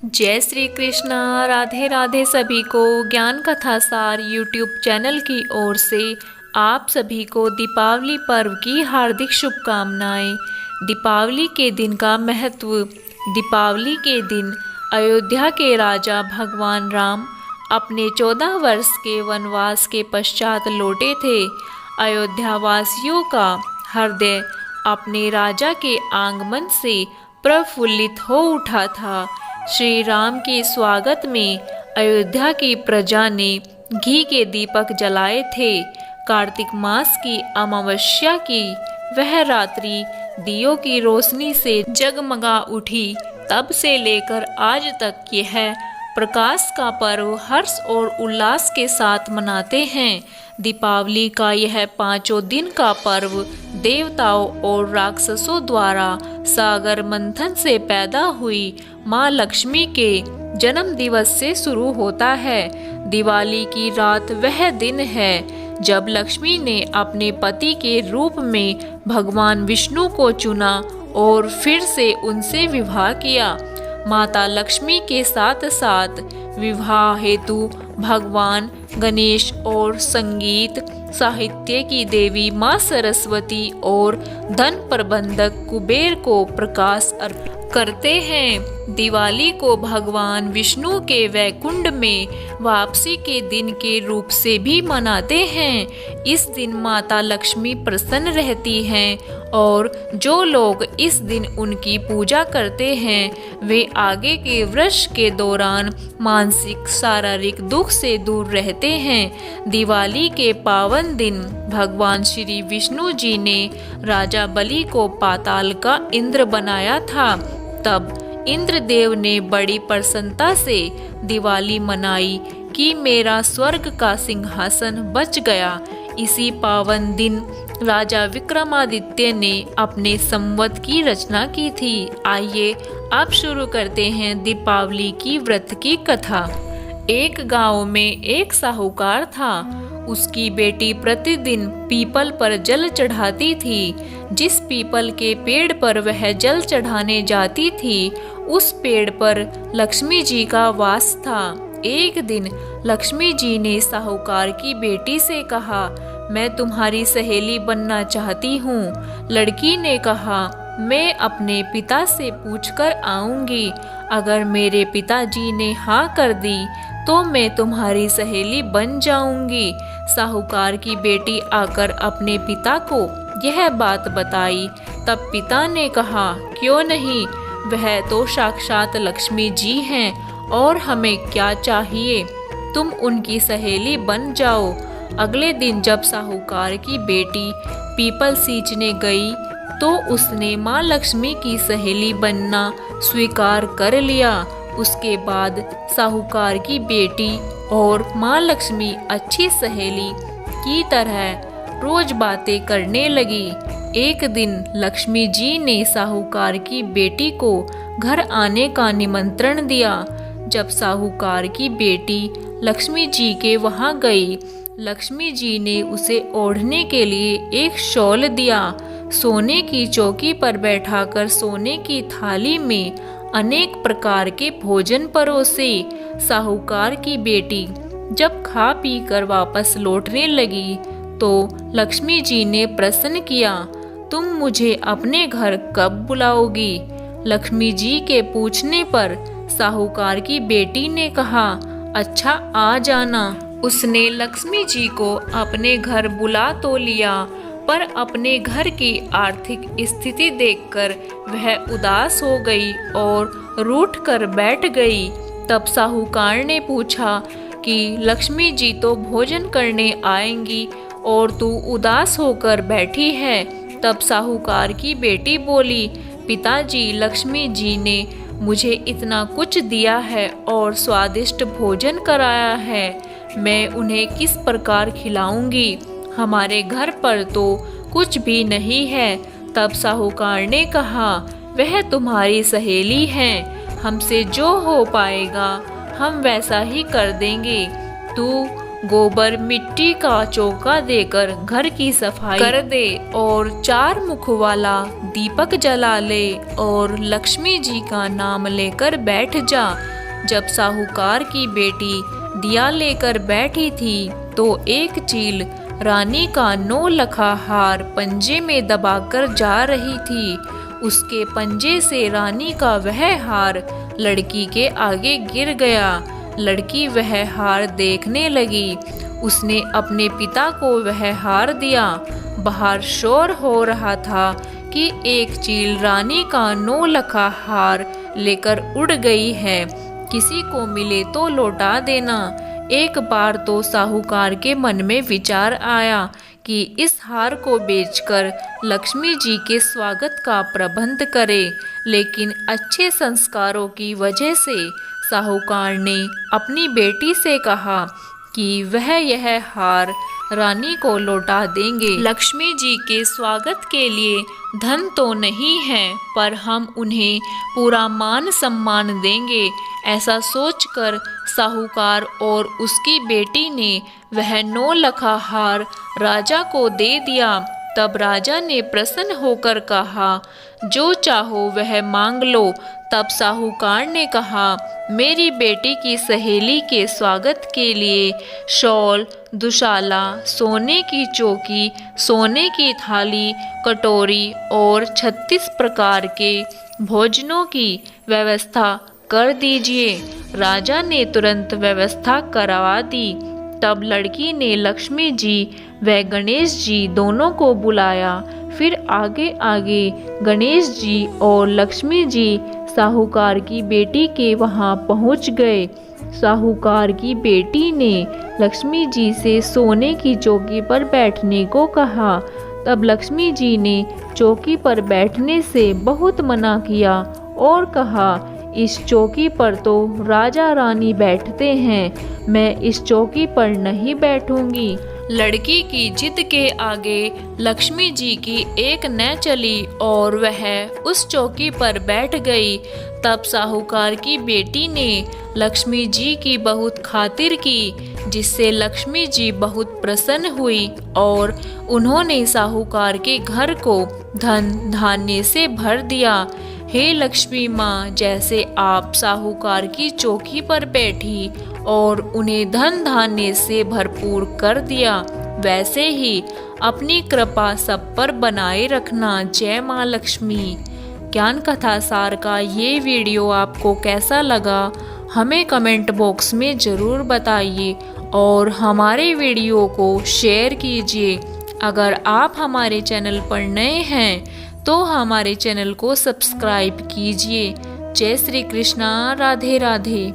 जय श्री कृष्णा। राधे राधे। सभी को ज्ञान कथा सार यूट्यूब चैनल की ओर से आप सभी को दीपावली पर्व की हार्दिक शुभकामनाएं। दीपावली के दिन का महत्व। दीपावली के दिन अयोध्या के राजा भगवान राम अपने 14 वर्ष के वनवास के पश्चात लौटे थे। अयोध्या वासियों का हृदय अपने राजा के आगमन से प्रफुल्लित हो उठा था। श्री राम के स्वागत में अयोध्या की प्रजा ने घी के दीपक जलाए थे। कार्तिक मास की अमावस्या की वह रात्रि दियों की रोशनी से जगमगा उठी। तब से लेकर आज तक यह प्रकाश का पर्व हर्ष और उल्लास के साथ मनाते हैं। दीपावली का यह 5 दिन का पर्व देवताओं और राक्षसों द्वारा सागर मंथन से पैदा हुई माँ लक्ष्मी के जन्म दिवस से शुरू होता है। दिवाली की रात वह दिन है जब लक्ष्मी ने अपने पति के रूप में भगवान विष्णु को चुना और फिर से उनसे विवाह किया। माता लक्ष्मी के साथ साथ विवाह हेतु भगवान गणेश और संगीत साहित्य की देवी माँ सरस्वती और धन प्रबंधक कुबेर को प्रकाश अर्पित करते हैं। दिवाली को भगवान विष्णु के वैकुंठ में वापसी के दिन के रूप से भी मनाते हैं। इस दिन माता लक्ष्मी प्रसन्न रहती हैं और जो लोग इस दिन उनकी पूजा करते हैं वे आगे के वर्ष के दौरान मानसिक शारीरिक दुख से दूर रहते हैं। दिवाली के पावन दिन भगवान श्री विष्णु जी ने राजा बलि को पाताल का इंद्र बनाया था। तब इंद्रदेव ने बड़ी प्रसन्नता से दिवाली मनाई कि मेरा स्वर्ग का सिंहासन बच गया। इसी पावन दिन राजा विक्रमादित्य ने अपने संवत की रचना की थी। आइए अब शुरू करते हैं दीपावली की व्रत की कथा। एक गांव में एक साहूकार था। उसकी बेटी प्रतिदिन पीपल पर जल चढ़ाती थी। जिस पीपल के पेड़ पर वह जल चढ़ाने जाती थी उस पेड़ पर लक्ष्मी जी का वास था। एक दिन लक्ष्मी जी ने साहूकार की बेटी से कहा, मैं तुम्हारी सहेली बनना चाहती हूँ। लड़की ने कहा, मैं अपने पिता से पूछकर आऊंगी। अगर मेरे पिताजी ने हाँ कर दी तो मैं तुम्हारी सहेली बन जाऊंगी। साहूकार की बेटी आकर अपने पिता को यह बात बताई। तब पिता ने कहा, क्यों नहीं, वह तो साक्षात लक्ष्मी जी हैं और हमें क्या चाहिए, तुम उनकी सहेली बन जाओ। अगले दिन जब साहूकार की बेटी पीपल सींचने गई तो उसने माँ लक्ष्मी की सहेली बनना स्वीकार कर लिया। उसके बाद साहूकार की बेटी और माँ लक्ष्मी अच्छी सहेली की तरह रोज बातें करने लगी। एक दिन लक्ष्मी जी ने साहूकार की बेटी को घर आने का निमंत्रण दिया। जब साहूकार की बेटी लक्ष्मी जी के वहां गई, लक्ष्मी जी ने उसे ओढ़ने के लिए एक शॉल दिया। सोने की चौकी पर बैठाकर सोने की थाली में अनेक प्रकार के भोजन परोसे। साहूकार की बेटी जब खा पी कर वापस लौटने लगी तो लक्ष्मी जी ने प्रश्न किया, तुम मुझे अपने घर कब बुलाओगी? लक्ष्मी जी के पूछने पर साहूकार की बेटी ने कहा, अच्छा आ जाना। उसने लक्ष्मी जी को अपने घर बुला तो लिया पर अपने घर की आर्थिक स्थिति देखकर वह उदास हो गई और रूठ कर बैठ गई। तब साहूकार ने पूछा कि लक्ष्मी जी तो भोजन करने आएंगी और तू उदास होकर बैठी है। तब साहूकार की बेटी बोली, पिताजी, लक्ष्मी जी ने मुझे इतना कुछ दिया है और स्वादिष्ट भोजन कराया है, मैं उन्हें किस प्रकार खिलाऊंगी? हमारे घर पर तो कुछ भी नहीं है। तब साहूकार ने कहा, वह तुम्हारी सहेली हैं, हमसे जो हो पाएगा हम वैसा ही कर देंगे। तू गोबर मिट्टी का चौका देकर घर की सफाई कर दे और 4 मुख वाला दीपक जला ले और लक्ष्मी जी का नाम लेकर बैठ जा। जब साहूकार की बेटी दिया लेकर बैठी थी तो एक चील रानी का 9 लखा हार पंजे में दबाकर जा रही थी। उसके पंजे से रानी का वह हार लड़की के आगे गिर गया। लड़की वह हार देखने लगी। उसने अपने पिता को वह हार दिया। बाहर शोर हो रहा था कि एक चील रानी का 9 लखा हार लेकर उड़ गई है, किसी को मिले तो लौटा देना। एक बार तो साहूकार के मन में विचार आया कि इस हार को बेचकर लक्ष्मी जी के स्वागत का प्रबंध करे, लेकिन अच्छे संस्कारों की वजह से साहूकार ने अपनी बेटी से कहा कि वह यह हार रानी को लौटा देंगे। लक्ष्मी जी के स्वागत के लिए धन तो नहीं है, पर हम उन्हें पूरा मान सम्मान देंगे। ऐसा सोचकर साहूकार और उसकी बेटी ने वह 9 लखा हार राजा को दे दिया। तब राजा ने प्रसन्न होकर कहा, जो चाहो वह मांग लो। तब साहूकार ने कहा, मेरी बेटी की सहेली के स्वागत के लिए शॉल, दुशाला, सोने की चौकी, सोने की थाली, कटोरी और 36 प्रकार के भोजनों की व्यवस्था कर दीजिए। राजा ने तुरंत व्यवस्था करवा दी। तब लड़की ने लक्ष्मी जी व गणेश जी दोनों को बुलाया। फिर आगे आगे गणेश जी और लक्ष्मी जी साहूकार की बेटी के वहां पहुंच गए। साहूकार की बेटी ने लक्ष्मी जी से सोने की चौकी पर बैठने को कहा। तब लक्ष्मी जी ने चौकी पर बैठने से बहुत मना किया और कहा, इस चौकी पर तो राजा रानी बैठते हैं, मैं इस चौकी पर नहीं बैठूंगी। लड़की की जिद के आगे लक्ष्मी जी की एक न चली और वह उस चौकी पर बैठ गई। तब साहूकार की बेटी ने लक्ष्मी जी की बहुत खातिर की, जिससे लक्ष्मी जी बहुत प्रसन्न हुई और उन्होंने साहूकार के घर को धन धान्य से भर दिया। हे लक्ष्मी माँ, जैसे आप साहूकार की चौकी पर बैठी और उन्हें धन धान्य से भरपूर कर दिया, वैसे ही अपनी कृपा सब पर बनाए रखना। जय माँ लक्ष्मी। ज्ञान कथा सार का ये वीडियो आपको कैसा लगा हमें कमेंट बॉक्स में ज़रूर बताइए और हमारे वीडियो को शेयर कीजिए। अगर आप हमारे चैनल पर नए हैं तो हमारे चैनल को सब्सक्राइब कीजिए। जय श्री कृष्णा। राधे राधे।